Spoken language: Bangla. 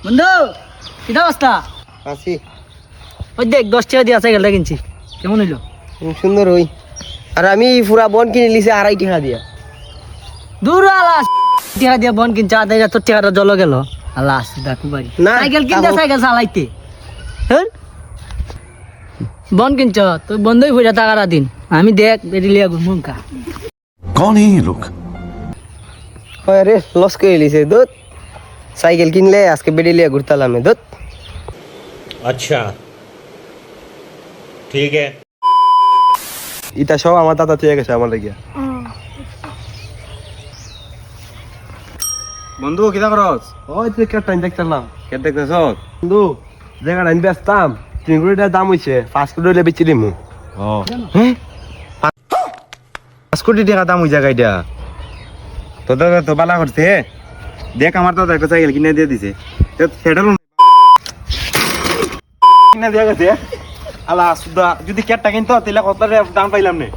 বন্ধু কিটা অবস্থা? আছি। ওই দেখ 10 টাকা দিয়ে সাইকেলটা কিনছি, কেমন হইলো? সুন্দর হই। আর আমি পুরা বন কিনে লিছি 2.5 টাকা দিয়া। দূর আলাস টাকা দিয়ে বন কিনছে, আধা তোর টাকাটা জল গেল। আলাস ডাকু বাড়ি না, সাইকেল কিনতে তাও- সাইকেল চালাইতে হ্যাঁ বন কিনছ তুই বন্ধই হয়ে যা টাকাটা দিন। আমি দেখ বেরিলিয়া ঘুমকা कौन है ये लोग? হয় রে, লস করে লিছে দুধ। সাইকেল কিনলে আজকে বেডিলিয়া ঘুরতালাম দুধ। अच्छा ठीक है। ইটা সব আমার দাদা চেয়ে গেছে আমার লাগিয়া। বন্ধু কিটা করস? ওই তুই কেটে দেখতাম কেটে দেখতেছ বন্ধু, জায়গাটা আমি বেচতাম 3 কোটি টাকা দাম হইছে, 5 কোটি হইলে বেচি দিমু। হ্যাঁ 5 কোটি টাকা দাম ওই জায়গাটা। তোদের তো বালা করছে, দেখ আমার তো একটা সাইকেল কিনে দিয়ে দিছে, সেটারও কিনে দিয়ে গেছে। আলা সুদা যদি কেটটা কিনতো তাহলে কত দাম পাইলাম না।